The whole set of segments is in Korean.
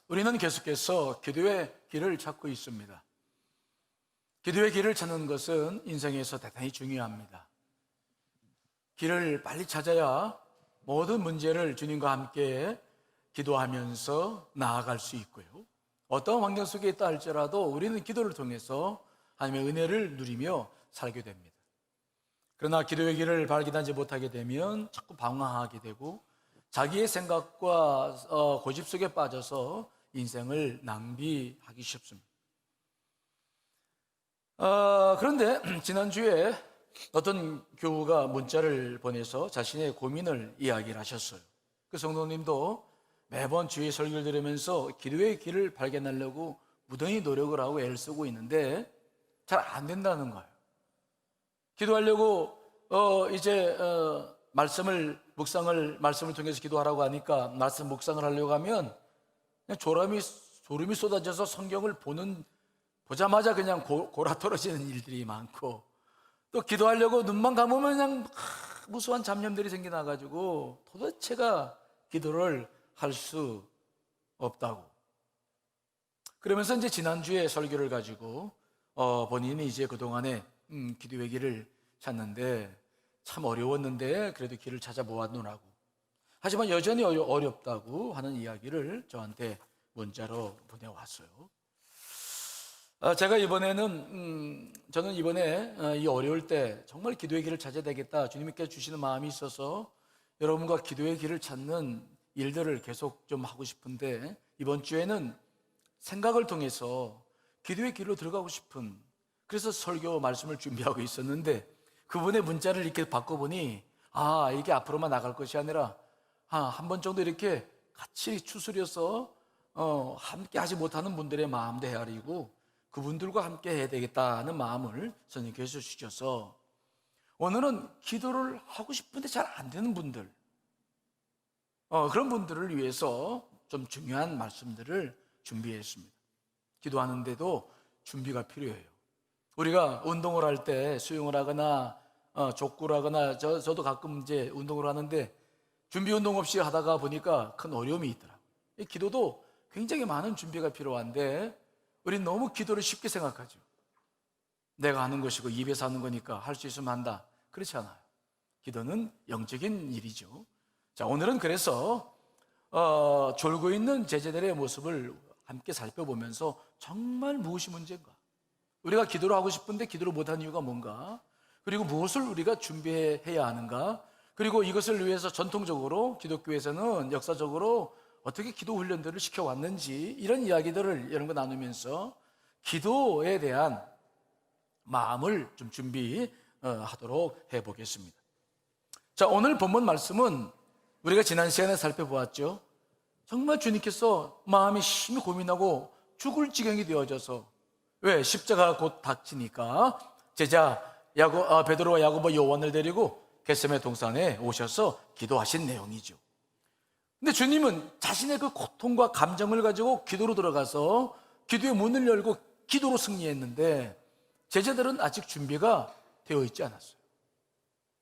우리는 계속해서 기도의 길을 찾고 있습니다. 기도의 길을 찾는 것은 인생에서 대단히 중요합니다. 길을 빨리 찾아야 모든 문제를 주님과 함께 기도하면서 나아갈 수 있고요. 어떤 환경 속에 있다 할지라도 우리는 기도를 통해서 하나님의 은혜를 누리며 살게 됩니다. 그러나 기도의 길을 발견하지 못하게 되면 자꾸 방황하게 되고 자기의 생각과 고집 속에 빠져서 인생을 낭비하기 쉽습니다. 그런데 지난주에 어떤 교우가 문자를 보내서 자신의 고민을 이야기를 하셨어요. 그 성도님도 매번 주의 설교를 들으면서 기도의 길을 발견하려고 무던히 노력을 하고 애를 쓰고 있는데 잘 안 된다는 거예요. 기도하려고 말씀을 통해서 기도하라고 하니까 말씀 묵상을 하려고 하면 그냥 졸음이 쏟아져서 성경을 보자마자 그냥 골아 떨어지는 일들이 많고, 또 기도하려고 눈만 감으면 그냥 무수한 잡념들이 생겨나가지고 도대체가 기도를 할 수 없다고. 그러면서 이제 지난주에 설교를 가지고 본인이 이제 그동안에 기도의 길을 찾는데 참 어려웠는데 그래도 길을 찾아보았노라고, 하지만 여전히 어렵다고 하는 이야기를 저한테 문자로 보내왔어요. 저는 이번에 이 어려울 때 정말 기도의 길을 찾아야 되겠다, 주님께 주시는 마음이 있어서 여러분과 기도의 길을 찾는 일들을 계속 좀 하고 싶은데, 이번 주에는 생각을 통해서 기도의 길로 들어가고 싶은, 그래서 설교 말씀을 준비하고 있었는데 그분의 문자를 이렇게 바꿔보니 이게 앞으로만 나갈 것이 아니라 한 번 정도 이렇게 같이 추스려서 함께 하지 못하는 분들의 마음도 헤아리고 그분들과 함께 해야 되겠다는 마음을 선생님께서 주셔서 오늘은 기도를 하고 싶은데 잘 안 되는 분들, 그런 분들을 위해서 좀 중요한 말씀들을 준비했습니다. 기도하는데도 준비가 필요해요. 우리가 운동을 할 때 수영을 하거나 족구를 하거나 저도 가끔 이제 운동을 하는데 준비 운동 없이 하다가 보니까 큰 어려움이 있더라고요. 기도도 굉장히 많은 준비가 필요한데 우리는 너무 기도를 쉽게 생각하죠. 내가 하는 것이고 입에서 하는 거니까 할 수 있으면 한다. 그렇지 않아요. 기도는 영적인 일이죠. 자, 오늘은 그래서 졸고 있는 제자들의 모습을 함께 살펴보면서 정말 무엇이 문제인가, 우리가 기도를 하고 싶은데 기도를 못하는 이유가 뭔가, 그리고 무엇을 우리가 준비해야 하는가, 그리고 이것을 위해서 전통적으로 기독교에서는 역사적으로 어떻게 기도 훈련들을 시켜왔는지, 이런 이야기들을 여러분과 나누면서 기도에 대한 마음을 좀 준비하도록 해보겠습니다. 자, 오늘 본문 말씀은 우리가 지난 시간에 살펴보았죠. 정말 주님께서 마음이 심히 고민하고 죽을 지경이 되어져서, 왜? 십자가가 곧 닥치니까 제자 베드로와 야고보, 요한을 데리고 겟세마네 동산에 오셔서 기도하신 내용이죠. 근데 주님은 자신의 그 고통과 감정을 가지고 기도로 들어가서 기도의 문을 열고 기도로 승리했는데 제자들은 아직 준비가 되어 있지 않았어요.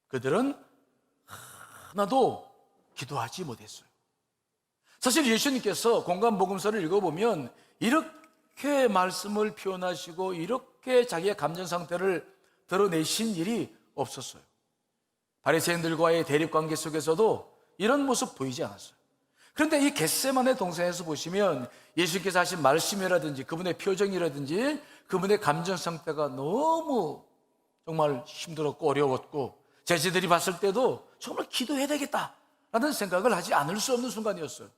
그들은 하나도 기도하지 못했어요. 사실 예수님께서 공간복음서를 읽어보면 이렇게 말씀을 표현하시고 이렇게 자기의 감정 상태를 드러내신 일이 없었어요. 바리새인들과의 대립관계 속에서도 이런 모습 보이지 않았어요. 그런데 이 겟세마네 동산에서 보시면 예수님께서 하신 말씀이라든지 그분의 표정이라든지 그분의 감정 상태가 너무 정말 힘들었고 어려웠고, 제자들이 봤을 때도 정말 기도해야 되겠다라는 생각을 하지 않을 수 없는 순간이었어요.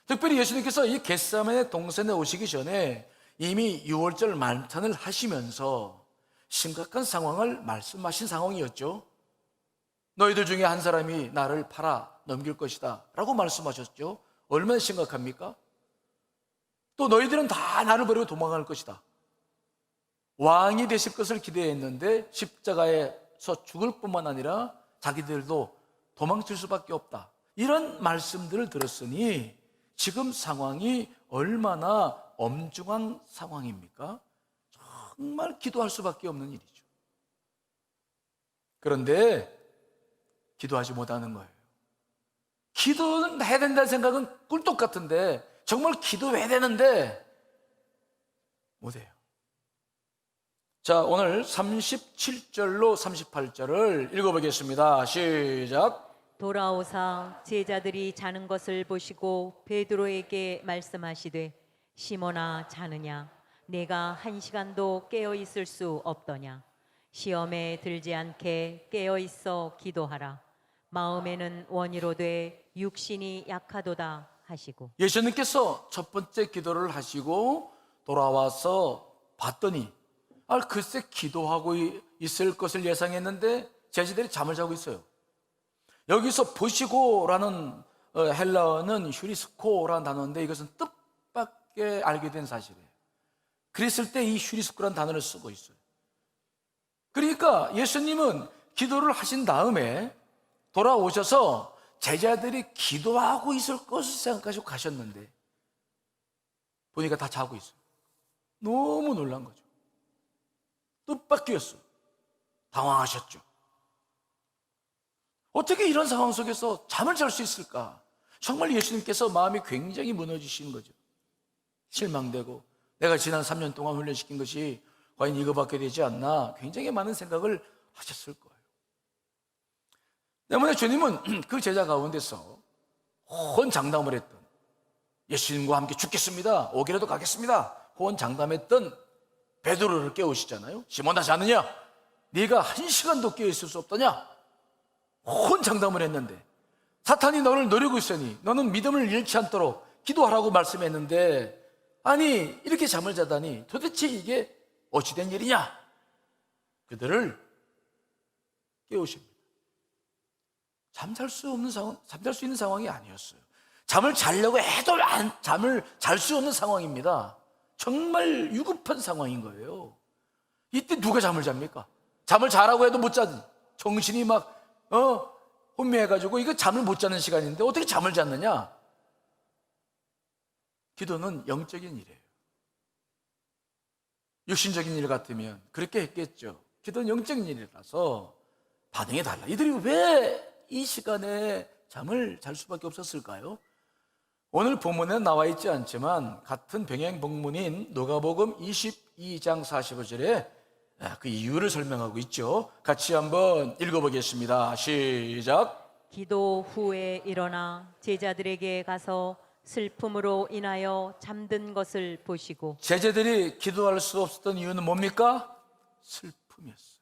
특별히 예수님께서 이 겟세마네 동산에 오시기 전에 이미 6월절 만찬을 하시면서 심각한 상황을 말씀하신 상황이었죠. 너희들 중에 한 사람이 나를 팔아 넘길 것이다 라고 말씀하셨죠. 얼마나 심각합니까? 또 너희들은 다 나를 버리고 도망갈 것이다. 왕이 되실 것을 기대했는데 십자가에서 죽을 뿐만 아니라 자기들도 도망칠 수밖에 없다. 이런 말씀들을 들었으니 지금 상황이 얼마나 엄중한 상황입니까? 정말 기도할 수밖에 없는 일이죠. 그런데 기도하지 못하는 거예요. 기도는 해야 된다는 생각은 꿀떡 같은데 정말 기도해야 되는데 못해요. 자, 오늘 37절로 38절을 읽어보겠습니다. 시작. 돌아오사 제자들이 자는 것을 보시고 베드로에게 말씀하시되 시몬아, 자느냐? 내가 한 시간도 깨어 있을 수 없더냐? 시험에 들지 않게 깨어 있어 기도하라. 마음에는 원이로되 육신이 약하도다 하시고. 예수님께서 첫 번째 기도를 하시고 돌아와서 봤더니 글쎄 기도하고 있을 것을 예상했는데 제자들이 잠을 자고 있어요. 여기서 보시고라는 헬라어는 휴리스코라는 단어인데 이것은 뜻밖의 알게 된 사실이에요. 그랬을 때 이 휴리스코라는 단어를 쓰고 있어요. 그러니까 예수님은 기도를 하신 다음에 돌아오셔서 제자들이 기도하고 있을 것을 생각하시고 가셨는데 보니까 다 자고 있어요. 너무 놀란 거죠. 뜻밖이었어요. 당황하셨죠. 어떻게 이런 상황 속에서 잠을 잘 수 있을까? 정말 예수님께서 마음이 굉장히 무너지시는 거죠. 실망되고 내가 지난 3년 동안 훈련시킨 것이 과연 이거밖에 되지 않나, 굉장히 많은 생각을 하셨을 거예요. 때문에 주님은 그 제자 가운데서 호언장담을 했던, 예수님과 함께 죽겠습니다, 오기라도 가겠습니다 호언장담했던 베드로를 깨우시잖아요. 시몬아, 자느냐? 네가 한 시간도 깨어있을 수 없더냐? 호언장담을 했는데 사탄이 너를 노리고 있으니 너는 믿음을 잃지 않도록 기도하라고 말씀했는데, 아니 이렇게 잠을 자다니 도대체 이게 어찌된 일이냐? 그들을 깨우십니다. 잠잘 수 있는 상황이 아니었어요. 잠을 자려고 해도 잠을 잘 수 없는 상황입니다. 정말 위급한 상황인 거예요. 이때 누가 잠을 잡니까? 잠을 자라고 해도 못 자지. 정신이 막 혼미해가지고 이거 잠을 못 자는 시간인데 어떻게 잠을 잤느냐? 기도는 영적인 일이에요. 육신적인 일 같으면 그렇게 했겠죠. 기도는 영적인 일이라서 반응이 달라. 이들이 왜 이 시간에 잠을 잘 수밖에 없었을까요? 오늘 본문에 나와 있지 않지만 같은 병행 본문인 누가복음 22장 45절에 그 이유를 설명하고 있죠. 같이 한번 읽어보겠습니다. 시작. 기도 후에 일어나 제자들에게 가서 슬픔으로 인하여 잠든 것을 보시고. 제자들이 기도할 수 없었던 이유는 뭡니까? 슬픔이었어요.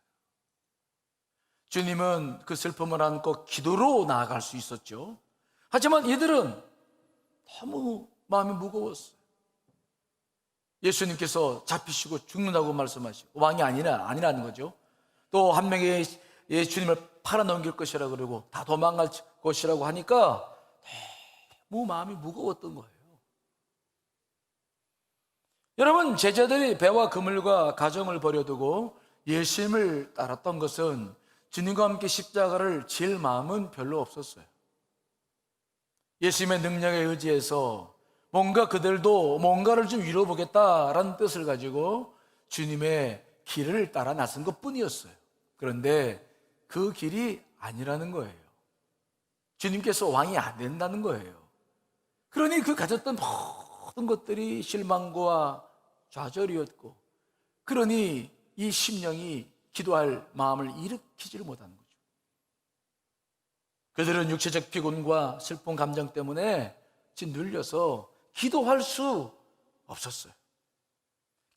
주님은 그 슬픔을 안고 기도로 나아갈 수 있었죠. 하지만 이들은 너무 마음이 무거웠어요. 예수님께서 잡히시고 죽는다고 말씀하시고 왕이 아니라는 거죠. 또 한 명이 주님을 팔아넘길 것이라 그러고 다 도망갈 것이라고 하니까 너무 마음이 무거웠던 거예요. 여러분, 제자들이 배와 그물과 가정을 버려두고 예수님을 따랐던 것은 주님과 함께 십자가를 질 마음은 별로 없었어요. 예수님의 능력에 의지해서 뭔가 그들도 뭔가를 좀 이뤄보겠다라는 뜻을 가지고 주님의 길을 따라 나선 것뿐이었어요. 그런데 그 길이 아니라는 거예요. 주님께서 왕이 안 된다는 거예요. 그러니 그 가졌던 모든 것들이 실망과 좌절이었고, 그러니 이 심령이 기도할 마음을 일으키지를 못하는 거죠. 그들은 육체적 피곤과 슬픈 감정 때문에 짓눌려서 기도할 수 없었어요.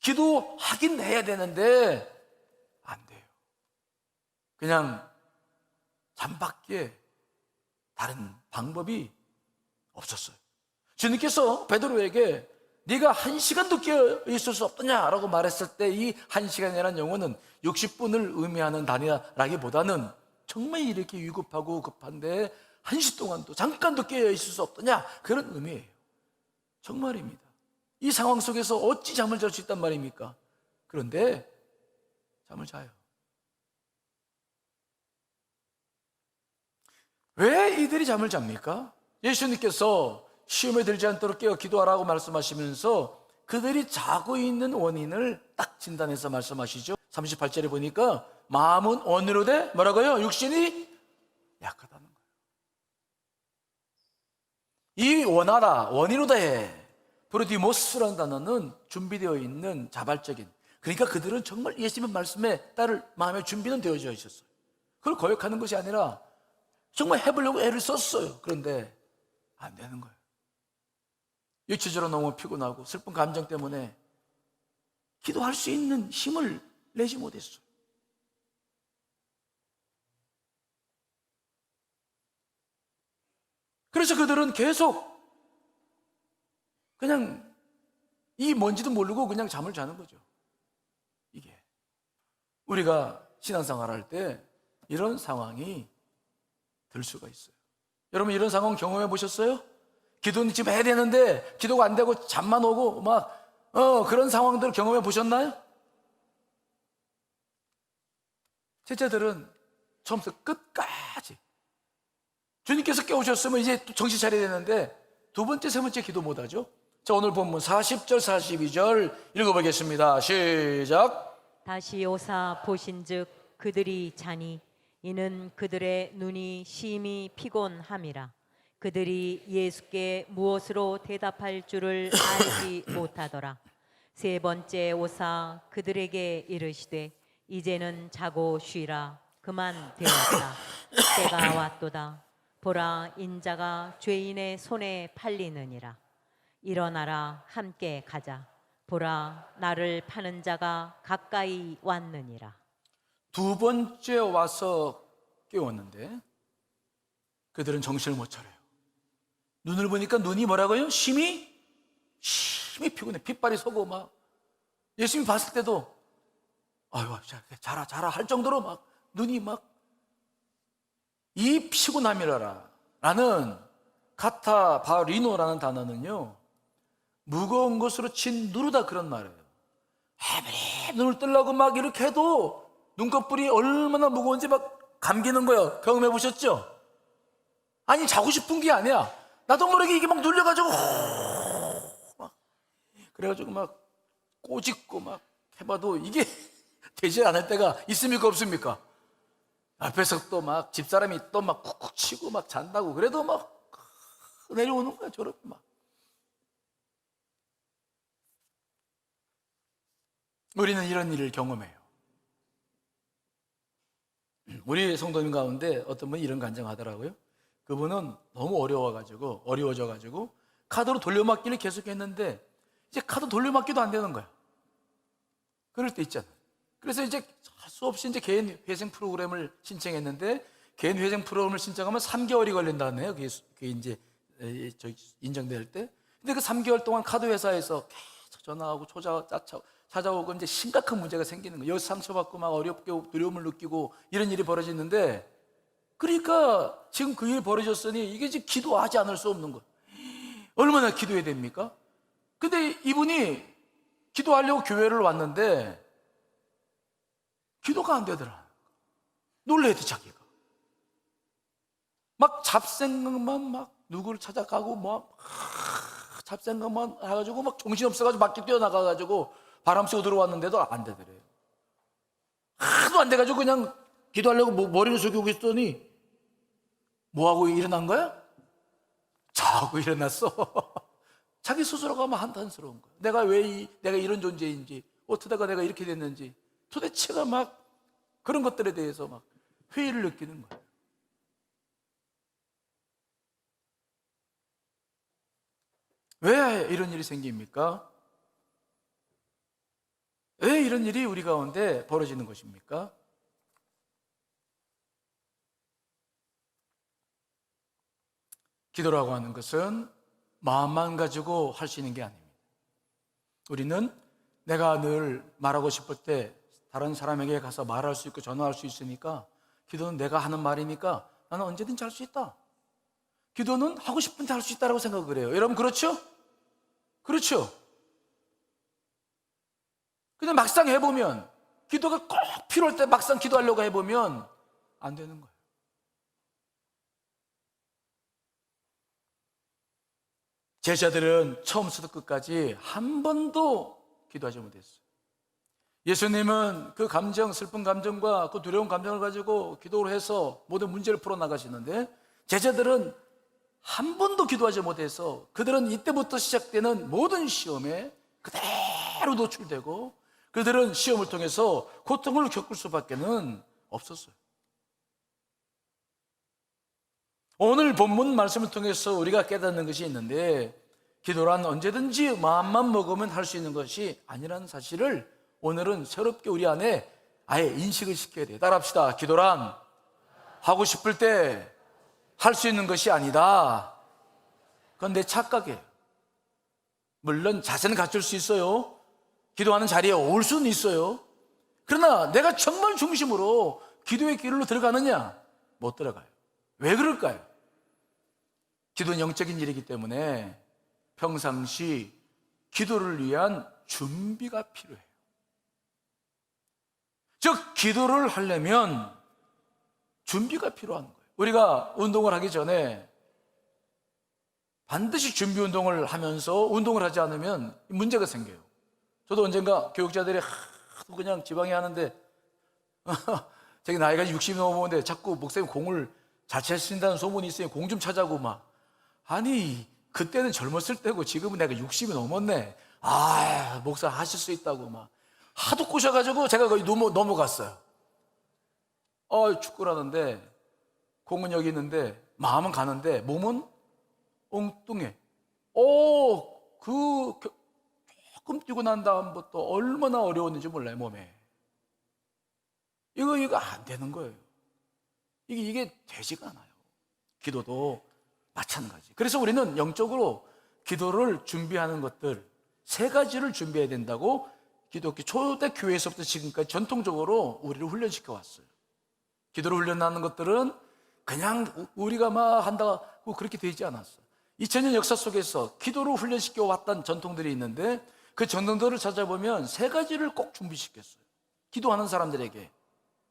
기도하긴 해야 되는데 안 돼요. 그냥 잠밖에 다른 방법이 없었어요. 주님께서 베드로에게 네가 한 시간도 깨어 있을 수 없더냐라고 말했을 때 이 한 시간이라는 용어는 60분을 의미하는 단위라기보다는 정말 이렇게 위급하고 급한데 한 시 동안도 잠깐도 깨어 있을 수 없더냐, 그런 의미예요. 정말입니다. 이 상황 속에서 어찌 잠을 잘 수 있단 말입니까? 그런데 잠을 자요. 왜 이들이 잠을 잡니까? 예수님께서 시험에 들지 않도록 깨어 기도하라고 말씀하시면서 그들이 자고 있는 원인을 딱 진단해서 말씀하시죠. 38절에 보니까 마음은 원으로 돼 뭐라고요? 육신이 약하다는 거예요. 이 원하라, 원이로 돼. 프로디모스라는 단어는 준비되어 있는 자발적인, 그러니까 그들은 정말 예수님의 말씀에 따를 마음의 준비는 되어져 있었어요. 그걸 거역하는 것이 아니라 정말 해보려고 애를 썼어요. 그런데 안 되는 거예요. 육체적으로 너무 피곤하고 슬픈 감정 때문에 기도할 수 있는 힘을 내지 못했어요. 그래서 그들은 계속 그냥 이 뭔지도 모르고 그냥 잠을 자는 거죠. 이게 우리가 신앙생활 할 때 이런 상황이 들 수가 있어요. 여러분 이런 상황 경험해 보셨어요? 기도는 지금 해야 되는데 기도가 안 되고 잠만 오고 막 그런 상황들 경험해 보셨나요? 제자들은 처음부터 끝까지 주님께서 깨우셨으면 이제 또 정신 차려야 되는데 두 번째, 세 번째 기도 못 하죠. 자, 오늘 본문 40절, 42절 읽어보겠습니다. 시작. 다시 오사 보신즉 그들이 자니 이는 그들의 눈이 심히 피곤함이라. 그들이 예수께 무엇으로 대답할 줄을 알지 못하더라. 세 번째 오사 그들에게 이르시되 이제는 자고 쉬라. 그만 되었다. 때가 왔도다. 보라, 인자가 죄인의 손에 팔리느니라. 일어나라, 함께 가자. 보라, 나를 파는 자가 가까이 왔느니라. 두 번째 와서 깨웠는데 그들은 정신을 못 차려요. 눈을 보니까 눈이 뭐라고요? 심히 피곤해. 핏발이 서고 막 예수님 봤을 때도 아유 자라 할 정도로 막 눈이 막 이 피곤함이라라 라는 카타바리노라는 단어는요 무거운 것으로 친 누르다 그런 말이에요. 아무리 눈을 뜨려고 막 이렇게 해도 눈꺼풀이 얼마나 무거운지 막 감기는 거예요. 경험해 보셨죠? 아니 자고 싶은 게 아니야. 나도 모르게 이게 막 눌려가지고 막 그래가지고 막 꼬집고 막 해봐도 이게 되지 않을 때가 있습니까 없습니까? 앞에서 또 막 집사람이 또 막 쿡쿡 치고 막 잔다고 그래도 막 내려오는 거야 저렇게 막. 우리는 이런 일을 경험해요. 우리 성도님 가운데 어떤 분이 이런 간증하더라고요. 그분은 너무 어려워져가지고 카드로 돌려막기를 계속했는데 이제 카드 돌려막기도 안 되는 거야. 그럴 때 있잖아. 그래서 이제 할 수 없이 이제 개인 회생 프로그램을 신청했는데 개인 회생 프로그램을 신청하면 3개월이 걸린다네요. 그게 이제 인정될 때. 근데 그 3개월 동안 카드 회사에서 계속 전화하고 찾아오고 이제 심각한 문제가 생기는 거예요. 여기서 상처받고 막 어렵게 두려움을 느끼고 이런 일이 벌어지는데 그러니까 지금 그 일이 벌어졌으니 이게 지금 기도하지 않을 수 없는 거예요. 얼마나 기도해야 됩니까? 근데 이분이 기도하려고 교회를 왔는데 기도가 안 되더라. 놀래야 돼 자기가. 막 잡생각만 막 누구를 찾아가고 막 잡생각만 해가지고 막 정신없어가지고 밖에 뛰어나가가지고 바람 쐬고 들어왔는데도 안 되더래요. 하도 안 돼가지고 그냥 기도하려고 머리를 숙이고 있더니 뭐하고 일어난 거야? 자고 일어났어. 자기 스스로가 막 한탄스러운 거야. 내가 이런 존재인지 어쩌다가 내가 이렇게 됐는지 도대체가 막 그런 것들에 대해서 막 회의를 느끼는 거예요. 왜 이런 일이 생깁니까? 왜 이런 일이 우리 가운데 벌어지는 것입니까? 기도라고 하는 것은 마음만 가지고 할 수 있는 게 아닙니다. 우리는 내가 늘 말하고 싶을 때 다른 사람에게 가서 말할 수 있고 전화할 수 있으니까 기도는 내가 하는 말이니까 나는 언제든지 할 수 있다. 기도는 하고 싶은 때 할 수 있다고 생각을 해요. 여러분 그렇죠? 그렇죠? 근데 막상 해보면 기도가 꼭 필요할 때 막상 기도하려고 해보면 안 되는 거예요. 제자들은 처음부터 끝까지 한 번도 기도하지 못했어요. 예수님은 그 감정, 슬픈 감정과 그 두려운 감정을 가지고 기도를 해서 모든 문제를 풀어나가시는데 제자들은 한 번도 기도하지 못해서 그들은 이때부터 시작되는 모든 시험에 그대로 노출되고 그들은 시험을 통해서 고통을 겪을 수밖에는 없었어요. 오늘 본문 말씀을 통해서 우리가 깨닫는 것이 있는데, 기도란 언제든지 마음만 먹으면 할 수 있는 것이 아니라는 사실을 오늘은 새롭게 우리 안에 아예 인식을 시켜야 돼요. 따라합시다. 기도란 하고 싶을 때 할 수 있는 것이 아니다. 그건 내 착각이에요. 물론 자세는 갖출 수 있어요. 기도하는 자리에 올 수는 있어요. 그러나 내가 정말 중심으로 기도의 길로 들어가느냐? 못 들어가요. 왜 그럴까요? 기도는 영적인 일이기 때문에 평상시 기도를 위한 준비가 필요해요. 즉, 기도를 하려면 준비가 필요한 거예요. 우리가 운동을 하기 전에 반드시 준비 운동을 하면서 운동을 하지 않으면 문제가 생겨요. 저도 언젠가 교육자들이 하도 그냥 지방에 하는데 자기 나이가 60이 넘었는데 자꾸 목사님 공을 잘 차신다는 소문이 있으니 공 좀 차자고 막. 아니, 그때는 젊었을 때고 지금은 내가 60이 넘었네. 아, 목사 하실 수 있다고 막 하도 꼬셔가지고 제가 거의 넘어갔어요. 축구라는데 공은 여기 있는데 마음은 가는데 몸은 엉뚱해. 조금 뛰고 난 다음부터 얼마나 어려웠는지 몰라요, 몸에. 이거 안 되는 거예요. 이게 되지가 않아요. 기도도 마찬가지. 그래서 우리는 영적으로 기도를 준비하는 것들 세 가지를 준비해야 된다고 기독교 초대 교회에서부터 지금까지 전통적으로 우리를 훈련시켜 왔어요. 기도를 훈련하는 것들은 그냥 우리가 막 한다고 그렇게 되지 않았어요. 2000년 역사 속에서 기도를 훈련시켜 왔던 전통들이 있는데 그 전통들을 찾아보면 세 가지를 꼭 준비시켰어요. 기도하는 사람들에게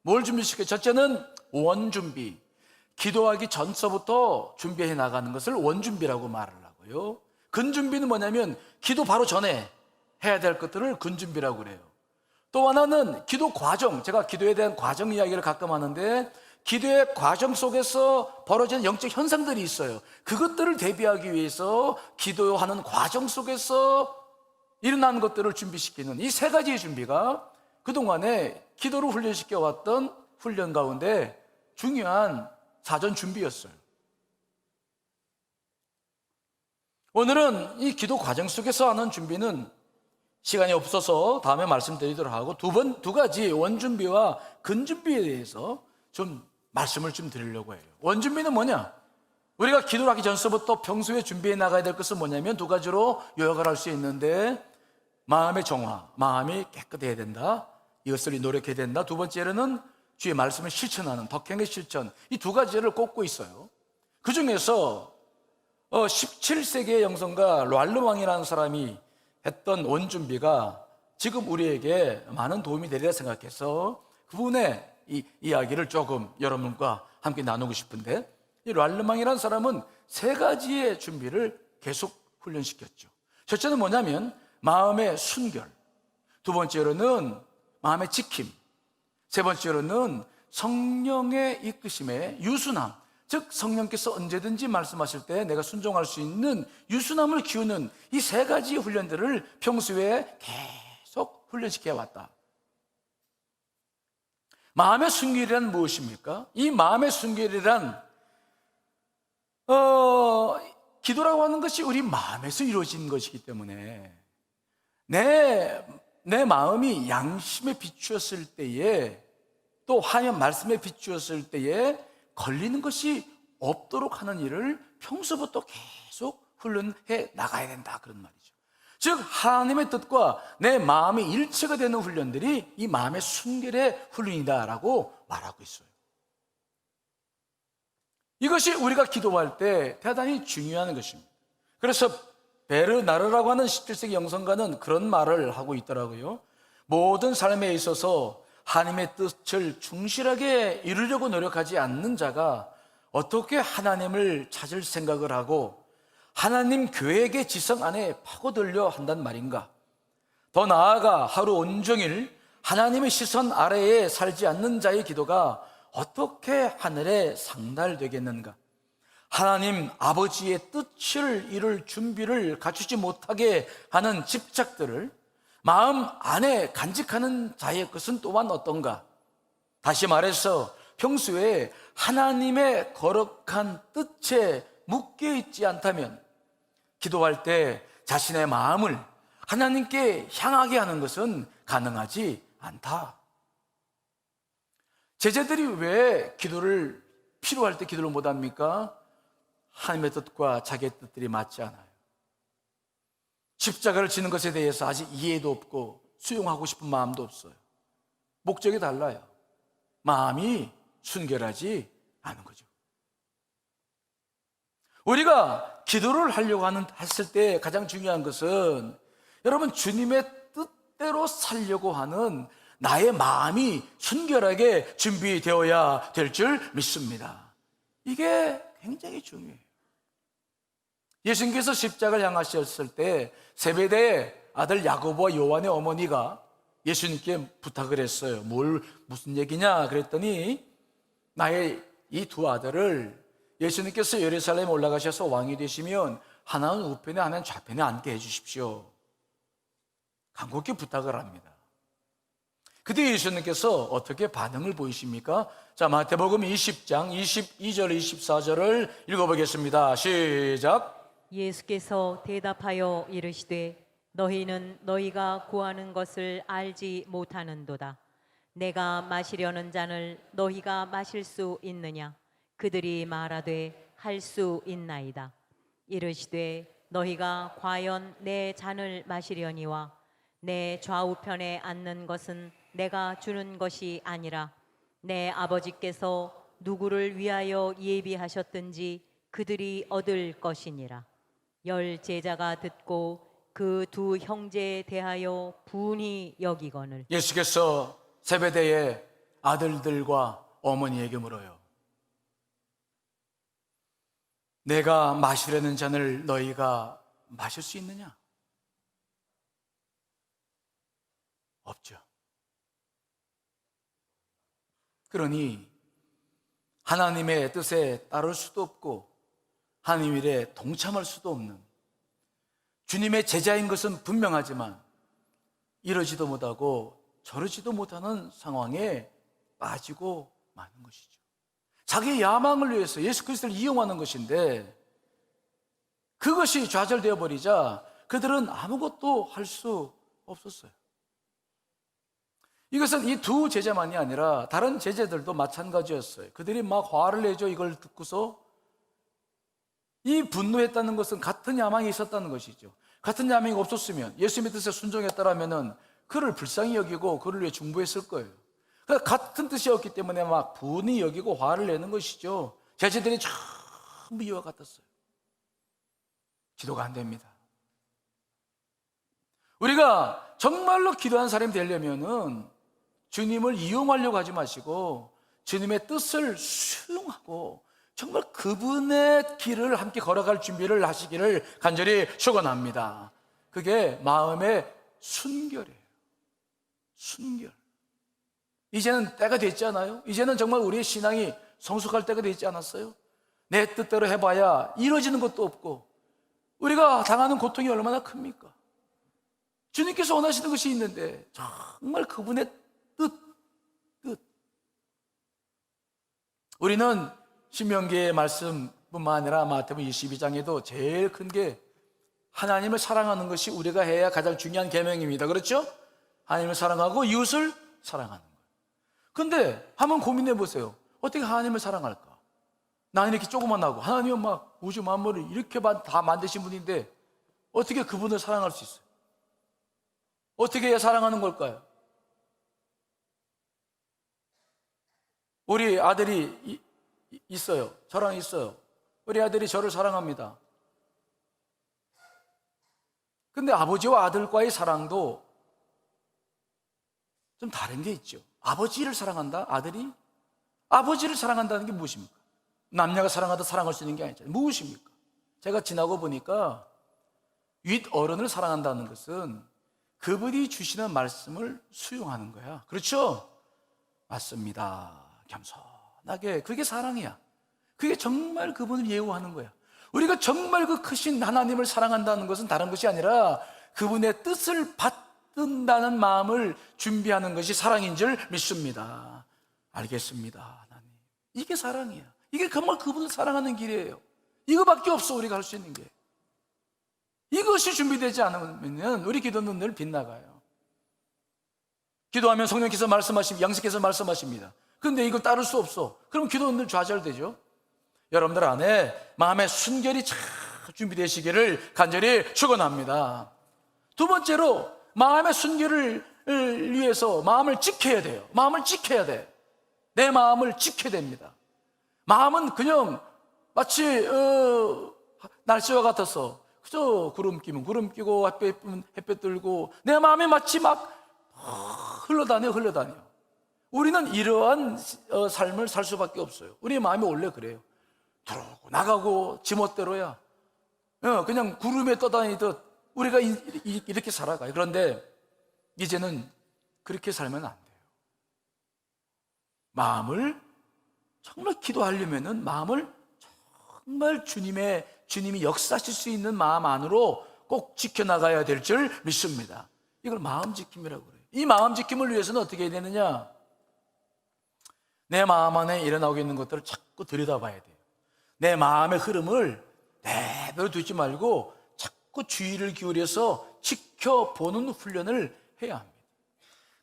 뭘 준비시켜요? 첫째는 원준비. 기도하기 전서부터 준비해 나가는 것을 원준비라고 말을 하고요. 근준비는 뭐냐면 기도 바로 전에 해야 될 것들을 근준비라고 그래요. 또 하나는 기도 과정. 제가 기도에 대한 과정 이야기를 가끔 하는데 기도의 과정 속에서 벌어지는 영적 현상들이 있어요. 그것들을 대비하기 위해서 기도하는 과정 속에서 일어나는 것들을 준비시키는 이 세 가지의 준비가 그동안에 기도를 훈련시켜 왔던 훈련 가운데 중요한 사전 준비였어요. 오늘은 이 기도 과정 속에서 하는 준비는 시간이 없어서 다음에 말씀드리도록 하고 두 가지 원준비와 근준비에 대해서 좀 말씀을 좀 드리려고 해요. 원준비는 뭐냐? 우리가 기도를 하기 전서부터 평소에 준비해 나가야 될 것은 뭐냐면 두 가지로 요약을 할 수 있는데 마음의 정화, 마음이 깨끗해야 된다. 이것을 노력해야 된다. 두 번째로는 주의 말씀을 실천하는 덕행의 실천. 이 두 가지를 꼽고 있어요. 그 중에서 17세기의 영성가 랄르망이라는 사람이 했던 원준비가 지금 우리에게 많은 도움이 되리라 생각해서 그분의 이 이야기를 조금 여러분과 함께 나누고 싶은데, 이 랄르망이라는 사람은 세 가지의 준비를 계속 훈련시켰죠. 첫째는 뭐냐면 마음의 순결, 두 번째로는 마음의 지킴, 세 번째로는 성령의 이끄심의 유순함, 즉 성령께서 언제든지 말씀하실 때 내가 순종할 수 있는 유순함을 키우는 이 세 가지 훈련들을 평소에 계속 훈련시켜 왔다. 마음의 순결이란 무엇입니까? 이 마음의 순결이란 기도라고 하는 것이 우리 마음에서 이루어진 것이기 때문에 내 마음이 양심에 비추었을 때에 또 하나님 말씀에 비추었을 때에 걸리는 것이 없도록 하는 일을 평소부터 계속 훈련해 나가야 된다, 그런 말이죠. 즉 하나님의 뜻과 내 마음이 일체가 되는 훈련들이 이 마음의 순결의 훈련이다라고 말하고 있어요. 이것이 우리가 기도할 때 대단히 중요한 것입니다. 그래서 베르나르라고 하는 17세기 영성가는 그런 말을 하고 있더라고요. 모든 삶에 있어서 하나님의 뜻을 충실하게 이루려고 노력하지 않는 자가 어떻게 하나님을 찾을 생각을 하고 하나님 계획의 지성 안에 파고들려 한단 말인가? 더 나아가 하루 온종일 하나님의 시선 아래에 살지 않는 자의 기도가 어떻게 하늘에 상달되겠는가? 하나님 아버지의 뜻을 이룰 준비를 갖추지 못하게 하는 집착들을 마음 안에 간직하는 자의 것은 또한 어떤가? 다시 말해서 평소에 하나님의 거룩한 뜻에 묶여 있지 않다면 기도할 때 자신의 마음을 하나님께 향하게 하는 것은 가능하지 않다. 제자들이 왜 기도를 필요할 때 기도를 못합니까? 하나님의 뜻과 자기의 뜻들이 맞지 않아요. 십자가를 지는 것에 대해서 아직 이해도 없고 수용하고 싶은 마음도 없어요. 목적이 달라요. 마음이 순결하지 않은 거죠. 우리가 기도를 하려고 했을 때 가장 중요한 것은 여러분, 주님의 뜻대로 살려고 하는 나의 마음이 순결하게 준비되어야 될 줄 믿습니다. 이게 굉장히 중요해요. 예수님께서 십자가를 향하셨을 때 세베대의 아들 야고보와 요한의 어머니가 예수님께 부탁을 했어요. 무슨 얘기냐 그랬더니 나의 이 두 아들을 예수님께서 예루살렘에 올라가셔서 왕이 되시면 하나는 우편에 하나는 좌편에 앉게 해주십시오. 간곡히 부탁을 합니다. 그때 예수님께서 어떻게 반응을 보이십니까? 자, 마태복음 20장 22절 24절을 읽어보겠습니다. 시작. 예수께서 대답하여 이르시되 너희는 너희가 구하는 것을 알지 못하는도다. 내가 마시려는 잔을 너희가 마실 수 있느냐? 그들이 말하되 할 수 있나이다. 이르시되 너희가 과연 내 잔을 마시려니와 내 좌우편에 앉는 것은 내가 주는 것이 아니라 내 아버지께서 누구를 위하여 예비하셨든지 그들이 얻을 것이니라. 열 제자가 듣고 그 두 형제에 대하여 분히 여기거늘. 예수께서 세베대의 아들들과 어머니에게 물어요. 내가 마시려는 잔을 너희가 마실 수 있느냐? 없죠. 그러니 하나님의 뜻에 따를 수도 없고 하나님 일에 동참할 수도 없는 주님의 제자인 것은 분명하지만 이러지도 못하고 저러지도 못하는 상황에 빠지고 마는 것이죠. 자기의 야망을 위해서 예수 그리스도를 이용하는 것인데 그것이 좌절되어 버리자 그들은 아무것도 할 수 없었어요. 이것은 이 두 제자만이 아니라 다른 제자들도 마찬가지였어요. 그들이 막 화를 내죠. 이걸 듣고서 이 분노했다는 것은 같은 야망이 있었다는 것이죠. 같은 야망이 없었으면 예수님의 뜻에 순종했다라면 그를 불쌍히 여기고 그를 위해 중보했을 거예요. 그러니까 같은 뜻이었기 때문에 막 분이 여기고 화를 내는 것이죠. 제자들이 전부 이와 같았어요. 기도가 안 됩니다. 우리가 정말로 기도하는 사람이 되려면은 주님을 이용하려고 하지 마시고 주님의 뜻을 수용하고 정말 그분의 길을 함께 걸어갈 준비를 하시기를 간절히 축원합니다. 그게 마음의 순결이에요. 순결. 이제는 때가 됐지 않아요? 이제는 정말 우리의 신앙이 성숙할 때가 됐지 않았어요? 내 뜻대로 해봐야 이루어지는 것도 없고 우리가 당하는 고통이 얼마나 큽니까? 주님께서 원하시는 것이 있는데 정말 그분의 뜻. 우리는 신명기의 말씀뿐만 아니라 마태복음 22장에도 제일 큰 게 하나님을 사랑하는 것이 우리가 해야 가장 중요한 계명입니다. 그렇죠? 하나님을 사랑하고 이웃을 사랑하는 거예요. 근데 한번 고민해 보세요. 어떻게 하나님을 사랑할까? 나는 이렇게 조그만하고 하나님은 막 우주 만물을 이렇게 다 만드신 분인데 어떻게 그분을 사랑할 수 있어요? 어떻게 해야 사랑하는 걸까요? 우리 아들이 있어요. 저랑 있어요. 우리 아들이 저를 사랑합니다. 근데 아버지와 아들과의 사랑도 좀 다른 게 있죠. 아버지를 사랑한다? 아들이? 아버지를 사랑한다는 게 무엇입니까? 남녀가 사랑하다 사랑할 수 있는 게 아니잖아요. 무엇입니까? 제가 지나고 보니까 윗 어른을 사랑한다는 것은 그분이 주시는 말씀을 수용하는 거야. 그렇죠? 맞습니다. 겸손하게. 그게 사랑이야. 그게 정말 그분을 예우하는 거야. 우리가 정말 그 크신 하나님을 사랑한다는 것은 다른 것이 아니라 그분의 뜻을 받든다는 마음을 준비하는 것이 사랑인 줄 믿습니다. 알겠습니다, 하나님. 이게 사랑이야. 이게 정말 그분을 사랑하는 길이에요. 이거밖에 없어, 우리가 할 수 있는 게. 이것이 준비되지 않으면 우리 기도는 늘 빗나가요. 기도하면 성령께서 말씀하십니다. 양식께서 말씀하십니다. 그런데 이걸 따를 수 없어. 그럼 기도는 늘 좌절되죠. 여러분들 안에 마음의 순결이 잘 준비되시기를 간절히 축원합니다. 두 번째로 마음의 순결을 위해서 마음을 지켜야 돼요. 마음을 지켜야 돼. 내 마음을 지켜야 됩니다. 마음은 그냥 마치 날씨와 같아서 그저 구름 끼면 구름 끼고 햇볕 끼면 햇볕 들고 내 마음이 마치 막 흘러다녀. 우리는 이러한 삶을 살 수밖에 없어요. 우리의 마음이 원래 그래요. 들어오고 나가고 지멋대로야. 그냥 구름에 떠다니듯 우리가 이렇게 살아가요. 그런데 이제는 그렇게 살면 안 돼요. 마음을 정말 기도하려면은 마음을 정말 주님이 역사하실 수 있는 마음 안으로 꼭 지켜나가야 될 줄 믿습니다. 이걸 마음 지킴이라고 그래요. 이 마음 지킴을 위해서는 어떻게 해야 되느냐? 내 마음 안에 일어나고 있는 것들을 자꾸 들여다봐야 돼요. 내 마음의 흐름을 내버려 두지 말고 자꾸 주의를 기울여서 지켜보는 훈련을 해야 합니다.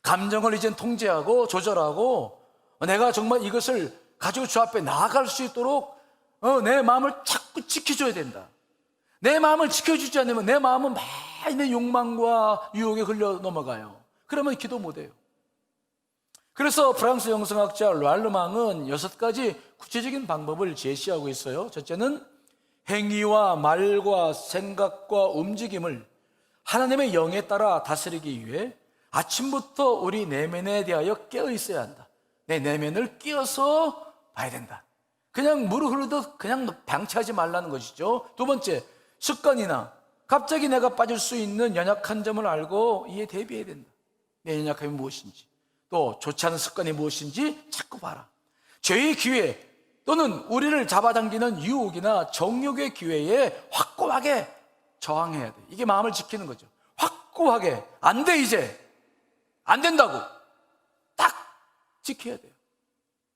감정을 이젠 통제하고 조절하고 내가 정말 이것을 가지고 주 앞에 나아갈 수 있도록 내 마음을 자꾸 지켜줘야 된다. 내 마음을 지켜주지 않으면 내 마음은 많이 내 욕망과 유혹에 흘러 넘어가요. 그러면 기도 못해요. 그래서 프랑스 영성학자 랄르망은 6가지 구체적인 방법을 제시하고 있어요. 첫째는 행위와 말과 생각과 움직임을 하나님의 영에 따라 다스리기 위해 아침부터 우리 내면에 대하여 깨어 있어야 한다. 내 내면을 깨어서 봐야 된다. 그냥 물을 흐르듯 그냥 방치하지 말라는 것이죠. 두 번째, 습관이나 갑자기 내가 빠질 수 있는 연약한 점을 알고 이에 대비해야 된다. 내 연약함이 무엇인지, 또 좋지 않은 습관이 무엇인지 자꾸 봐라. 죄의 기회 또는 우리를 잡아당기는 유혹이나 정욕의 기회에 확고하게 저항해야 돼. 이게 마음을 지키는 거죠. 확고하게 안 돼, 이제 안 된다고 딱 지켜야 돼요.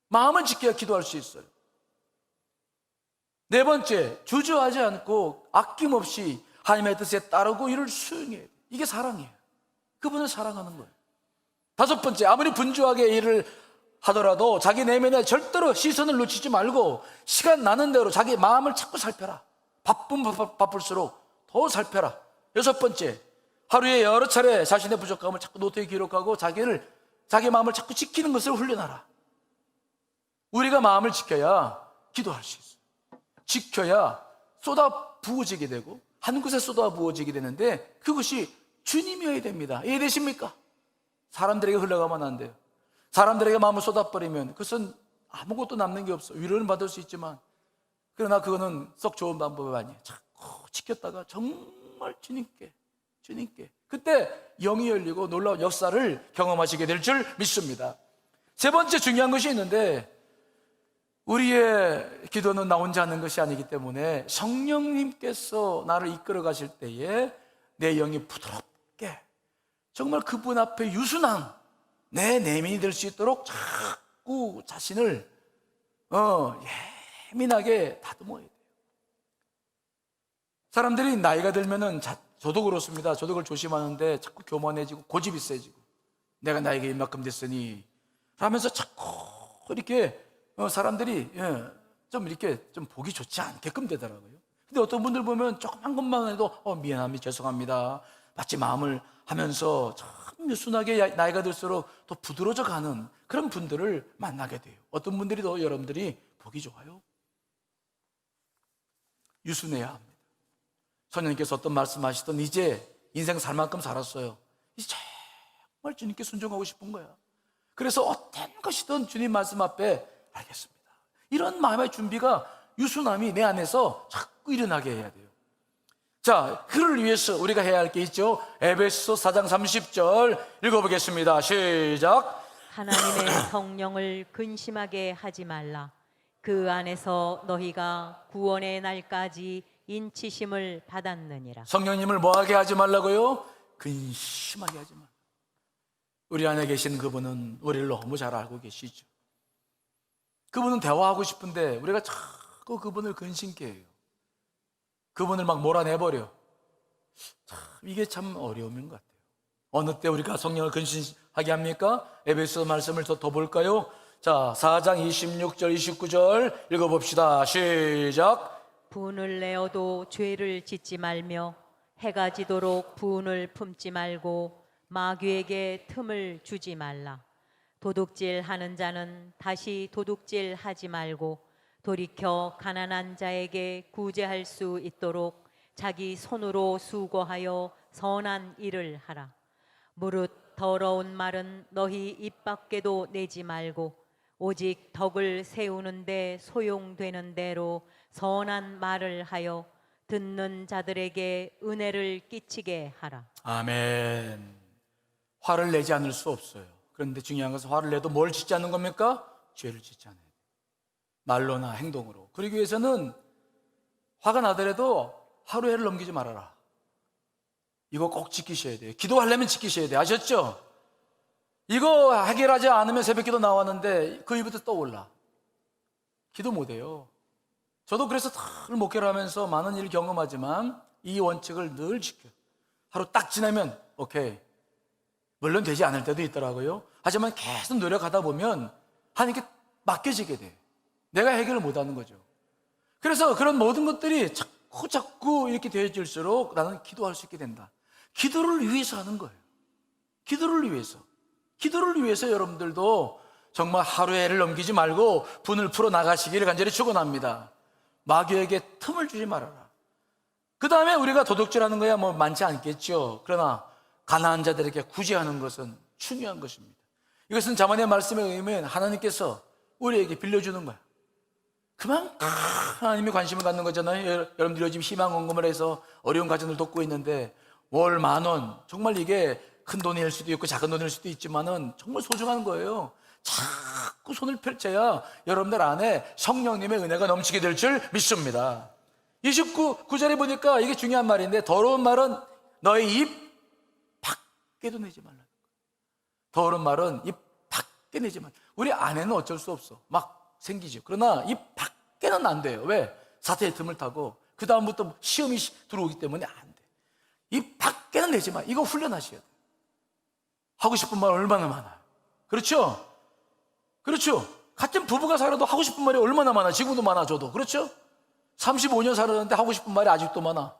마음을 지켜야 기도할 수 있어요. 네 번째, 주저하지 않고 아낌없이 하나님의 뜻에 따르고 이를 수행해야 돼요. 이게 사랑이에요. 그분을 사랑하는 거예요. 다섯 번째, 아무리 분주하게 일을 하더라도 자기 내면에 절대로 시선을 놓치지 말고 시간 나는 대로 자기 마음을 자꾸 살펴라. 바쁠수록 더 살펴라. 여섯 번째, 하루에 여러 차례 자신의 부족함을 자꾸 노트에 기록하고 자기 마음을 자꾸 지키는 것을 훈련하라. 우리가 마음을 지켜야 기도할 수 있어요. 지켜야 쏟아 부어지게 되고 한 곳에 쏟아 부어지게 되는데 그것이 주님이어야 됩니다. 이해되십니까? 사람들에게 흘러가면 안 돼요. 사람들에게 마음을 쏟아버리면 그것은 아무것도 남는 게 없어요. 위로는 받을 수 있지만 그러나 그거는 썩 좋은 방법이 아니에요. 자꾸 지켰다가 정말 주님께 그때 영이 열리고 놀라운 역사를 경험하시게 될 줄 믿습니다. 세 번째 중요한 것이 있는데 우리의 기도는 나 혼자 하는 것이 아니기 때문에 성령님께서 나를 이끌어 가실 때에 내 영이 부드럽게 정말 그분 앞에 유순한 내 내면이 될 수 있도록 자꾸 자신을 예민하게 다듬어야 돼요. 사람들이 나이가 들면은 저도 그렇습니다. 저도 그걸 조심하는데 자꾸 교만해지고 고집이 세지고 내가 나이가 이만큼 됐으니 하면서 자꾸 이렇게 사람들이 좀 이렇게 좀 보기 좋지 않게끔 되더라고요. 근데 어떤 분들 보면 조그만 것만 해도 미안합니다, 죄송합니다 마치 마음을 하면서 참 유순하게 나이가 들수록 더 부드러져 가는 그런 분들을 만나게 돼요. 어떤 분들이 더 여러분들이 보기 좋아요. 유순해야 합니다. 선생님께서 어떤 말씀하시던 이제 인생 살 만큼 살았어요. 이제 정말 주님께 순종하고 싶은 거야. 그래서 어떤 것이든 주님 말씀 앞에 알겠습니다. 이런 마음의 준비가 유순함이 내 안에서 자꾸 일어나게 해야 돼요. 자, 그를 위해서 우리가 해야 할 게 있죠. 에베소 4장 30절 읽어보겠습니다. 시작. 하나님의 성령을 근심하게 하지 말라. 그 안에서 너희가 구원의 날까지 인치심을 받았느니라. 성령님을 뭐하게 하지 말라고요? 근심하게 하지 말라. 우리 안에 계신 그분은 우리를 너무 잘 알고 계시죠. 그분은 대화하고 싶은데 우리가 자꾸 그분을 근심케 해요. 그분을 막 몰아내버려. 참 이게 참 어려움인 것 같아요. 어느 때 우리가 성령을 근심하게 합니까? 에베소 말씀을 더 볼까요? 자, 4장 26절 29절 읽어봅시다. 시작. 분을 내어도 죄를 짓지 말며 해가 지도록 분을 품지 말고 마귀에게 틈을 주지 말라. 도둑질 하는 자는 다시 도둑질 하지 말고 돌이켜 가난한 자에게 구제할 수 있도록 자기 손으로 수고하여 선한 일을 하라. 무릇 더러운 말은 너희 입 밖에도 내지 말고 오직 덕을 세우는데 소용되는 대로 선한 말을 하여 듣는 자들에게 은혜를 끼치게 하라. 아멘. 화를 내지 않을 수 없어요. 그런데 중요한 것은 화를 내도 뭘 짓지 않는 겁니까? 죄를 짓지 않아요. 말로나 행동으로. 그러기 위해서는 화가 나더라도 하루해를 넘기지 말아라. 이거 꼭 지키셔야 돼요. 기도하려면 지키셔야 돼요. 아셨죠? 이거 해결하지 않으면 새벽기도 나왔는데 그 이후부터 떠올라. 기도 못해요. 저도 그래서 늘 목회를 하면서 많은 일을 경험하지만 이 원칙을 늘 지켜요. 하루 딱 지나면 오케이. 물론 되지 않을 때도 있더라고요. 하지만 계속 노력하다 보면 하나님께 맡겨지게 돼. 내가 해결을 못하는 거죠. 그래서 그런 모든 것들이 자꾸 이렇게 되어질수록 나는 기도할 수 있게 된다. 기도를 위해서 하는 거예요. 기도를 위해서. 기도를 위해서 여러분들도 정말 하루해를 넘기지 말고 분을 풀어 나가시기를 간절히 축원합니다. 마귀에게 틈을 주지 말아라. 그 다음에 우리가 도둑질하는 거야 뭐 많지 않겠죠. 그러나 가난한 자들에게 구제하는 것은 중요한 것입니다. 이것은 자문의 말씀에 의하면 하나님께서 우리에게 빌려주는 거야. 그만큼 하나님이 관심을 갖는 거잖아요. 여러분들 요즘 희망원금을 해서 어려운 가정을 돕고 있는데 월 10,000원, 정말 이게 큰 돈일 수도 있고 작은 돈일 수도 있지만은 정말 소중한 거예요. 자꾸 손을 펼쳐야 여러분들 안에 성령님의 은혜가 넘치게 될 줄 믿습니다. 29절에 보니까 이게 중요한 말인데 더러운 말은 너의 입 밖에도 내지 말라. 더러운 말은 입 밖에 내지 말라. 우리 안에는 어쩔 수 없어. 막 생기죠. 그러나 입 밖에는 안 돼요. 왜? 사태의 틈을 타고 그 다음부터 시험이 들어오기 때문에 안 돼. 입 밖에는 내지 마. 이거 훈련하셔야 돼요. 하고 싶은 말 얼마나 많아요. 그렇죠? 그렇죠? 같은 부부가 살아도 하고 싶은 말이 얼마나 많아. 지금도 많아. 저도. 그렇죠? 35년 살았는데 하고 싶은 말이 아직도 많아.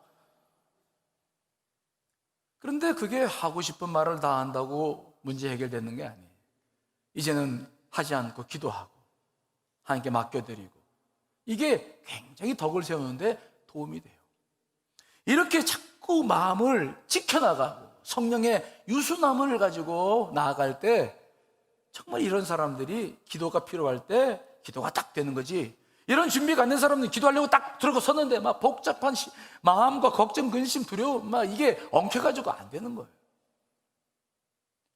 그런데 그게 하고 싶은 말을 다 한다고 문제 해결되는 게 아니에요. 이제는 하지 않고 기도하고 하나님께 맡겨드리고 이게 굉장히 덕을 세우는데 도움이 돼요. 이렇게 자꾸 마음을 지켜나가고 성령의 유수남을 가지고 나아갈 때 정말 이런 사람들이 기도가 필요할 때 기도가 딱 되는 거지. 이런 준비가 안 된 사람은 기도하려고 딱 들어가 섰는데 막 복잡한 마음과 걱정, 근심, 두려움 막 이게 엉켜가지고 안 되는 거예요.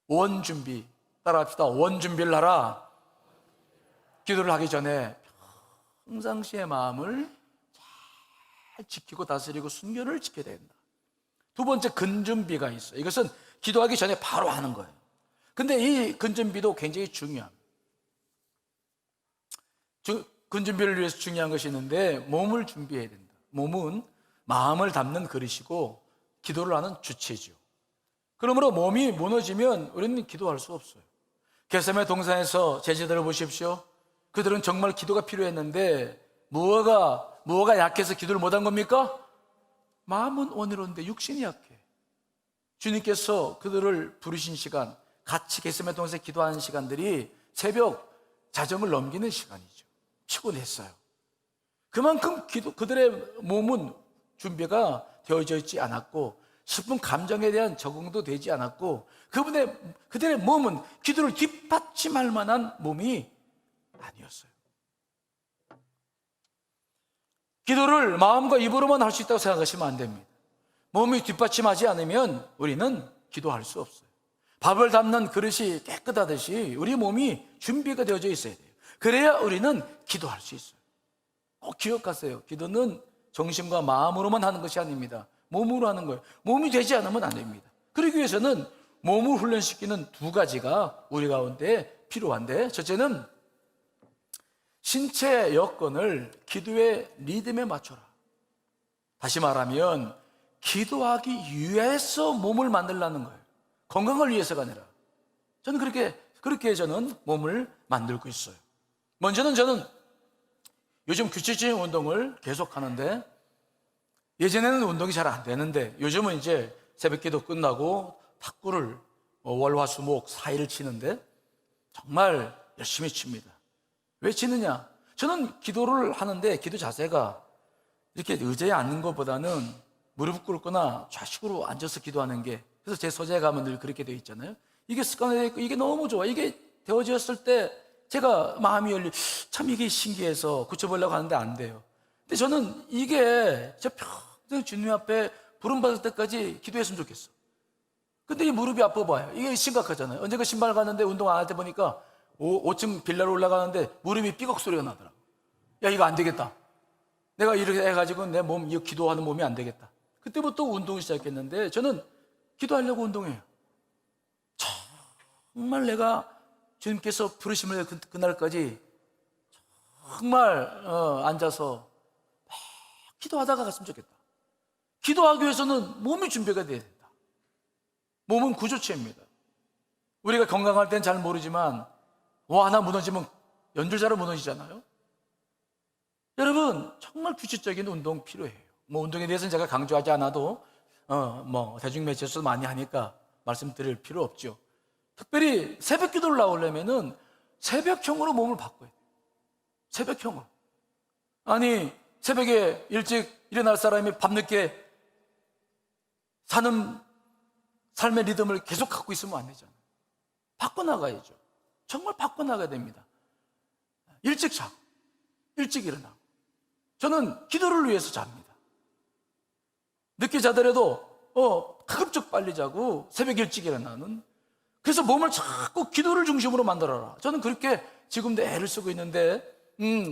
원준비 따라합시다. 원준비를 하라. 기도를 하기 전에 평상시의 마음을 잘 지키고 다스리고 순결을 지켜야 된다. 두 번째 근준비가 있어요. 이것은 기도하기 전에 바로 하는 거예요. 근데 이 근준비도 굉장히 중요합니다. 근준비를 위해서 중요한 것이 있는데 몸을 준비해야 된다. 몸은 마음을 담는 그릇이고 기도를 하는 주체죠. 그러므로 몸이 무너지면 우리는 기도할 수 없어요. 겟세마네 동산에서 제자들을 보십시오. 그들은 정말 기도가 필요했는데 무엇가 약해서 기도를 못한 겁니까? 마음은 온유로운데 육신이 약해. 주님께서 그들을 부르신 시간, 같이 겟세마네 동산에 기도하는 시간들이 새벽 자정을 넘기는 시간이죠. 피곤했어요. 그만큼 그들의 몸은 준비가 되어져 있지 않았고 슬픈 감정에 대한 적응도 되지 않았고 그들의 몸은 기도를 뒷받침할 만한 몸이 아니었어요. 기도를 마음과 입으로만 할 수 있다고 생각하시면 안 됩니다. 몸이 뒷받침하지 않으면 우리는 기도할 수 없어요. 밥을 담는 그릇이 깨끗하듯이 우리 몸이 준비가 되어져 있어야 돼요. 그래야 우리는 기도할 수 있어요. 꼭 기억하세요. 기도는 정신과 마음으로만 하는 것이 아닙니다. 몸으로 하는 거예요. 몸이 되지 않으면 안 됩니다. 그러기 위해서는 몸을 훈련시키는 두 가지가 우리 가운데 필요한데, 첫째는 신체 여건을 기도의 리듬에 맞춰라. 다시 말하면 기도하기 위해서 몸을 만들라는 거예요. 건강을 위해서가 아니라. 저는 그렇게 저는 몸을 만들고 있어요. 먼저는 저는 요즘 규칙적인 운동을 계속 하는데, 예전에는 운동이 잘 안 되는데 요즘은 이제 새벽기도 끝나고 탁구를 월화수목 4일 치는데 정말 열심히 칩니다. 왜 치느냐? 저는 기도를 하는데 기도 자세가 이렇게 의자에 앉는 것보다는 무릎 꿇거나 좌식으로 앉아서 기도하는 게, 그래서 제 서재에 가면 늘 그렇게 되어 있잖아요. 이게 습관화되어 있고 이게 너무 좋아. 이게 되어졌을 때 제가 마음이 참 이게 신기해서 고쳐보려고 하는데 안 돼요. 근데 저는 이게 저 평생 주님 앞에 부름받을 때까지 기도했으면 좋겠어. 근데 이 무릎이 아파봐요. 이게 심각하잖아요. 언젠가 신발 갔는데 운동 안 할 때 보니까 5층 빌라로 올라가는데 무릎이 삐걱 소리가 나더라고. 야, 이거 안 되겠다. 내가 이렇게 해가지고 내 몸, 이 기도하는 몸이 안 되겠다. 그때부터 운동을 시작했는데 저는 기도하려고 운동해요. 정말 내가 주님께서 부르심을 그날까지 정말 앉아서 막 기도하다가 갔으면 좋겠다. 기도하기 위해서는 몸이 준비가 돼야 된다. 몸은 구조체입니다. 우리가 건강할 땐 잘 모르지만 하나 무너지면 연줄자로 무너지잖아요. 여러분, 정말 규칙적인 운동 필요해요. 운동에 대해서는 제가 강조하지 않아도 대중매체에서 많이 하니까 말씀드릴 필요 없죠. 특별히 새벽 기도를 나오려면은 새벽형으로 몸을 바꿔야 돼요. 새벽형으로. 아니, 새벽에 일찍 일어날 사람이 밤늦게 사는 삶의 리듬을 계속 갖고 있으면 안 되잖아요. 바꿔나가야죠. 정말 바꿔나가야 됩니다. 일찍 자고 일찍 일어나고. 저는 기도를 위해서 잡니다. 늦게 자더라도 가급적 빨리 자고 새벽 일찍 일어나는, 그래서 몸을 자꾸 기도를 중심으로 만들어라. 저는 그렇게 지금도 애를 쓰고 있는데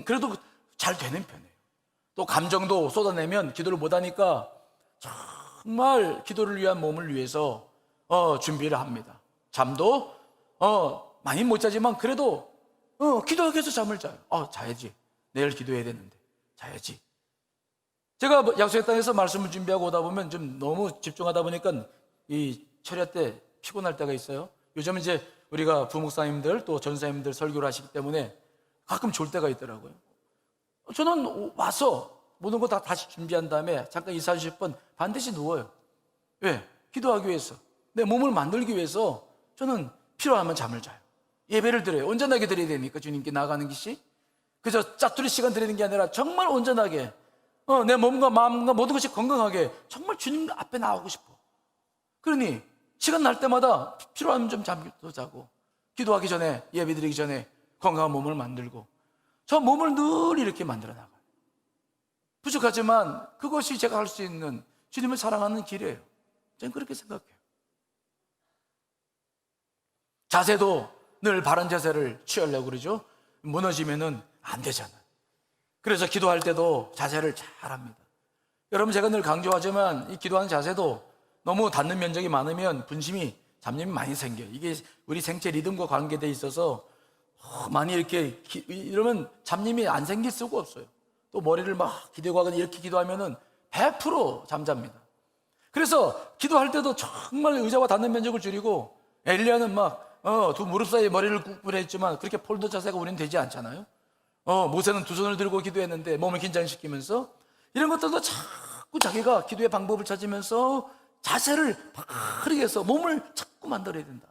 그래도 잘 되는 편이에요. 또 감정도 쏟아내면 기도를 못하니까 정말 기도를 위한 몸을 위해서 준비를 합니다. 잠도 많이 못 자지만 그래도 기도하기 위해서 잠을 자요. 자야지. 내일 기도해야 되는데 자야지. 제가 약속의 땅에서 말씀을 준비하고 오다 보면 좀 너무 집중하다 보니까 이 철야 때 피곤할 때가 있어요. 요즘은 이제 우리가 부목사님들 또 전사님들 설교를 하시기 때문에 가끔 졸 때가 있더라고요. 저는 와서 모든 거 다시 준비한 다음에 잠깐 20-30분 반드시 누워요. 왜? 기도하기 위해서, 내 몸을 만들기 위해서 저는 필요하면 잠을 자요. 예배를 드려요. 온전하게 드려야 되니까 주님께 나가는 것이 그저 짜투리 시간 드리는 게 아니라 정말 온전하게 내 몸과 마음과 모든 것이 건강하게 정말 주님 앞에 나오고 싶어. 그러니 시간 날 때마다 필요하면 좀 잠도 자고, 기도하기 전에, 예배 드리기 전에 건강한 몸을 만들고, 저 몸을 늘 이렇게 만들어 나가요. 부족하지만 그것이 제가 할 수 있는 주님을 사랑하는 길이에요. 저는 그렇게 생각해요. 자세도 늘 바른 자세를 취하려고 그러죠. 무너지면은 안 되잖아요. 그래서 기도할 때도 자세를 잘 합니다. 여러분, 제가 늘 강조하지만 이 기도하는 자세도 너무 닿는 면적이 많으면 분심이, 잡념이 많이 생겨요. 이게 우리 생체 리듬과 관계되어 있어서 많이 이렇게 이러면 잡념이 안 생길 수가 없어요. 또 머리를 막 기대고 하거나 이렇게 기도하면은 100% 잠잡니다. 그래서 기도할 때도 정말 의자와 닿는 면적을 줄이고, 엘리야는 막 두 무릎 사이에 머리를 구부렸지만 그렇게 폴더 자세가 우리는 되지 않잖아요. 모세는 두 손을 들고 기도했는데 몸을 긴장시키면서, 이런 것들도 자꾸 자기가 기도의 방법을 찾으면서 자세를 바르게 해서 몸을 자꾸 만들어야 된다.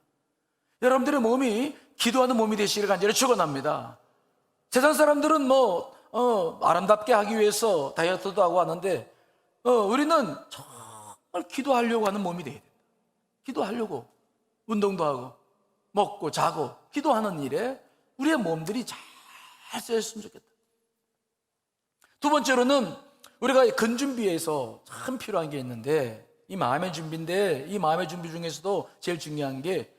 여러분들의 몸이 기도하는 몸이 되시기를 간절히 축원합니다. 세상 사람들은 아름답게 하기 위해서 다이어트도 하고 하는데 우리는 정말 기도하려고 하는 몸이 돼야 된다. 기도하려고 운동도 하고 먹고 자고 기도하는 일에 우리의 몸들이 잘 쓰였으면 좋겠다. 두 번째로는 우리가 근준비에서 참 필요한 게 있는데, 이 마음의 준비인데, 이 마음의 준비 중에서도 제일 중요한 게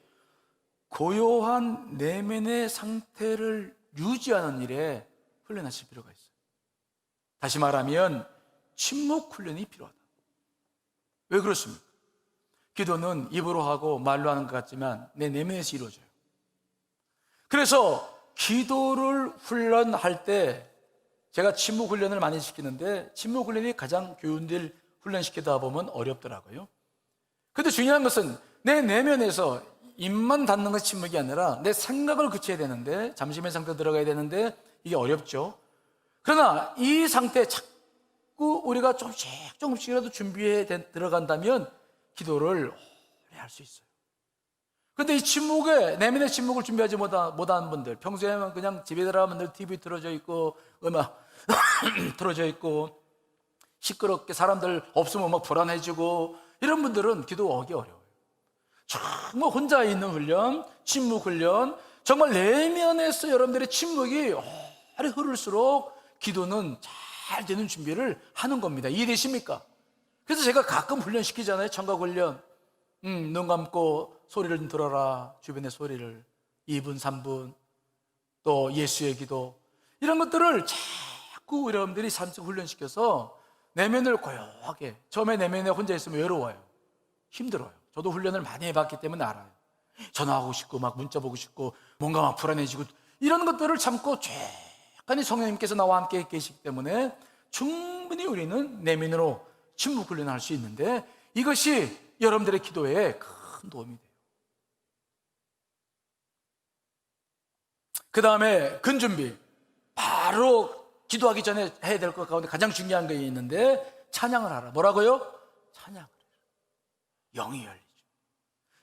고요한 내면의 상태를 유지하는 일에 훈련하실 필요가 있어요. 다시 말하면 침묵 훈련이 필요하다. 왜 그렇습니까? 기도는 입으로 하고 말로 하는 것 같지만 내 내면에서 이루어져요. 그래서 기도를 훈련할 때 제가 침묵 훈련을 많이 시키는데 침묵 훈련이 가장 교훈들 훈련시키다 보면 어렵더라고요. 근데 중요한 것은 내 내면에서 입만 닫는 것이 침묵이 아니라 내 생각을 그쳐야 되는데, 잠시의 상태 들어가야 되는데 이게 어렵죠. 그러나 이 상태에 자꾸 우리가 조금씩이라도 준비해 들어간다면 기도를 오래 할 수 있어요. 근데 이 침묵에, 내면의 침묵을 준비하지 못한 분들, 평소에는 그냥 집에 들어가면 늘 TV 틀어져 있고 음악 틀어져 있고 시끄럽게 사람들 없으면 막 불안해지고, 이런 분들은 기도하기 어려워요. 정말 혼자 있는 훈련, 침묵 훈련, 정말 내면에서 여러분들의 침묵이 오래 흐를수록 기도는 잘 되는 준비를 하는 겁니다. 이해되십니까? 그래서 제가 가끔 훈련시키잖아요. 청각 훈련. 눈 감고 소리를 좀 들어라. 주변의 소리를 2분, 3분. 또 예수의 기도. 이런 것들을 자꾸 여러분들이 산책 훈련시켜서 내면을 고요하게. 처음에 내면에 혼자 있으면 외로워요. 힘들어요. 저도 훈련을 많이 해봤기 때문에 알아요. 전화하고 싶고 막 문자 보고 싶고 뭔가 막 불안해지고, 이런 것들을 참고 쬐깐히 성령님께서 나와 함께 계시기 때문에 충분히 우리는 내면으로 침묵 훈련을 할 수 있는데, 이것이 여러분들의 기도에 큰 도움이 돼요. 그 다음에 근준비. 바로 기도하기 전에 해야 될 것 가운데 가장 중요한 게 있는데, 찬양을 하라. 뭐라고요? 찬양을 해라. 영이 열리죠.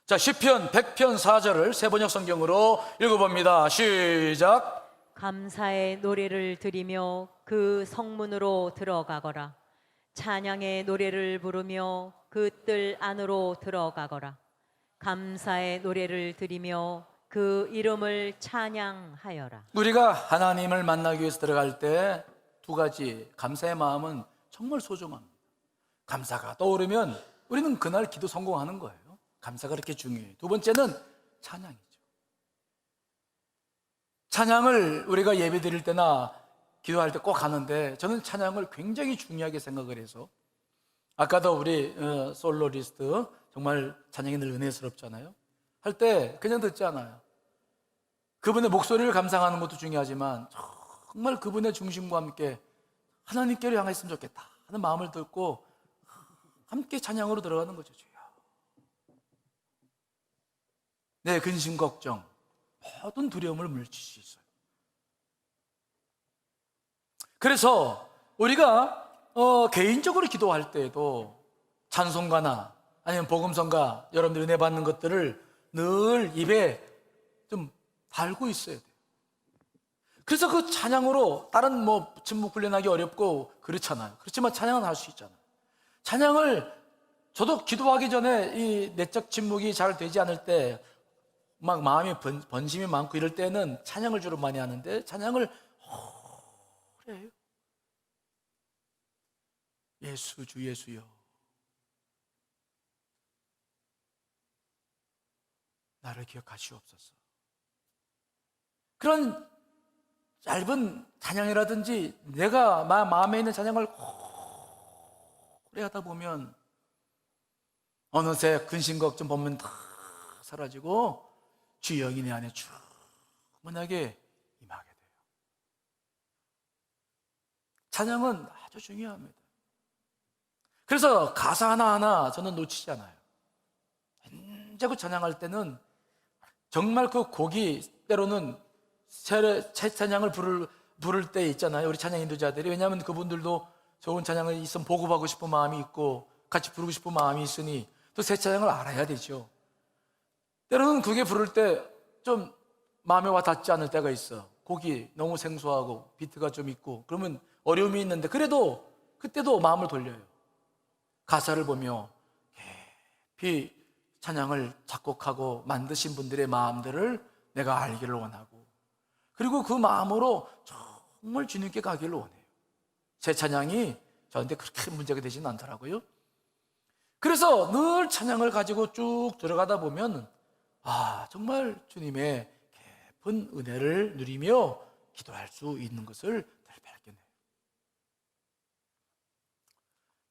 자, 시편 100편 4절을 세번역 성경으로 읽어봅니다. 시작. 감사의 노래를 드리며 그 성문으로 들어가거라. 찬양의 노래를 부르며 그 뜰 안으로 들어가거라. 감사의 노래를 드리며 그 이름을 찬양하여라. 우리가 하나님을 만나기 위해서 들어갈 때 두 가지, 감사의 마음은 정말 소중합니다. 감사가 떠오르면 우리는 그날 기도 성공하는 거예요. 감사가 그렇게 중요해요. 두 번째는 찬양이죠. 찬양을 우리가 예배 드릴 때나 기도할 때 꼭 하는데, 저는 찬양을 굉장히 중요하게 생각을 해서, 아까도 우리 솔로리스트 정말 찬양이 늘 은혜스럽잖아요. 할 때 그냥 듣지 않아요. 그분의 목소리를 감상하는 것도 중요하지만 정말 그분의 중심과 함께 하나님께로 향했으면 좋겠다 하는 마음을 듣고 함께 찬양으로 들어가는 거죠. 주여, 내 근심 걱정 모든 두려움을 물리칠 수 있어요. 그래서 우리가 개인적으로 기도할 때에도 찬송가나 아니면 복음성가, 여러분들 은혜 받는 것들을 늘 입에 좀 달고 있어야 돼요. 그래서 그 찬양으로 다른 침묵 훈련하기 어렵고 그렇잖아요. 그렇지만 찬양은 할 수 있잖아요. 찬양을, 저도 기도하기 전에 이 내적 침묵이 잘 되지 않을 때 막 마음이 번심이 많고 이럴 때는 찬양을 주로 많이 하는데, 찬양을 오래 해요. 예수, 주 예수여, 나를 기억하시옵소서. 그런 짧은 찬양이라든지 내가 마음에 있는 찬양을 오래 하다 보면 어느새 근심 걱정 보면 다 사라지고 주의 영이 내 안에 충만하게 임하게 돼요. 찬양은 아주 중요합니다. 그래서 가사 하나하나 저는 놓치지 않아요. 언제고 찬양할 때는 정말 그 곡이, 때로는 새 찬양을 부를 때 있잖아요. 우리 찬양 인도자들이. 왜냐하면 그분들도 좋은 찬양을 있으면 보급하고 싶은 마음이 있고 같이 부르고 싶은 마음이 있으니 또 새 찬양을 알아야 되죠. 때로는 그게 부를 때 좀 마음에 와 닿지 않을 때가 있어. 곡이 너무 생소하고 비트가 좀 있고 그러면 어려움이 있는데, 그래도 그때도 마음을 돌려요. 가사를 보며 깊이 찬양을 작곡하고 만드신 분들의 마음들을 내가 알기를 원하고, 그리고 그 마음으로 정말 주님께 가기를 원해요. 제 찬양이 저한테 그렇게 문제가 되지는 않더라고요. 그래서 늘 찬양을 가지고 쭉 들어가다 보면 정말 주님의 깊은 은혜를 누리며 기도할 수 있는 것을 늘 발견해요.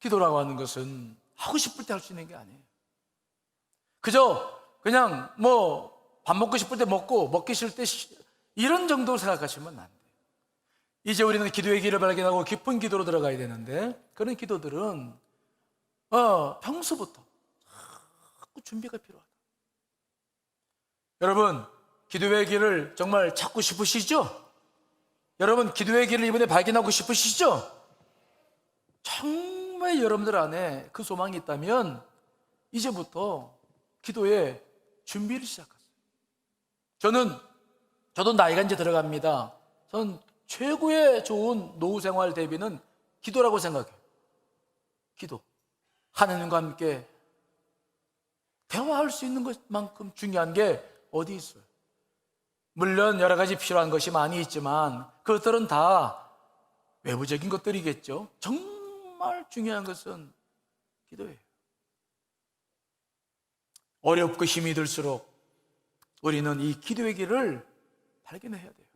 기도라고 하는 것은 하고 싶을 때 할 수 있는 게 아니에요. 그저 그냥 뭐 밥 먹고 싶을 때 먹고 먹기 싫을 때 이런 정도로 생각하시면 안 돼요. 이제 우리는 기도의 길을 발견하고 깊은 기도로 들어가야 되는데, 그런 기도들은 평소부터 자꾸 준비가 필요하다. 여러분, 기도의 길을 정말 찾고 싶으시죠? 여러분, 기도의 길을 이번에 발견하고 싶으시죠? 정말 여러분들 안에 그 소망이 있다면 이제부터 기도에 준비를 시작하세요. 저도 나이가 이제 들어갑니다. 저는 최고의 좋은 노후 생활 대비는 기도라고 생각해요. 기도. 하나님과 함께 대화할 수 있는 것만큼 중요한 게 어디 있어요? 물론 여러 가지 필요한 것이 많이 있지만 그것들은 다 외부적인 것들이겠죠. 정말 중요한 것은 기도예요. 어렵고 힘이 들수록 우리는 이 기도의 길을 발견해야 돼요.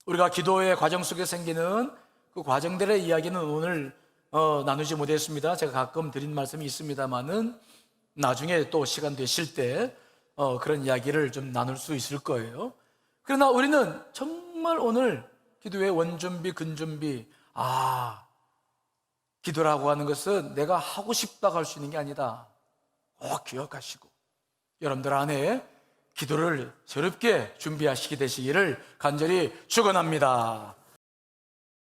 우리가 기도의 과정 속에 생기는 그 과정들의 이야기는 오늘 나누지 못했습니다. 제가 가끔 드린 말씀이 있습니다만은 나중에 또 시간 되실 때 그런 이야기를 좀 나눌 수 있을 거예요. 그러나 우리는 정말 오늘 기도의 원준비, 근준비, 기도라고 하는 것은 내가 하고 싶다고 할 수 있는 게 아니다. 꼭 기억하시고 여러분들 안에 기도를 새롭게 준비하시게 되시기를 간절히 축원합니다.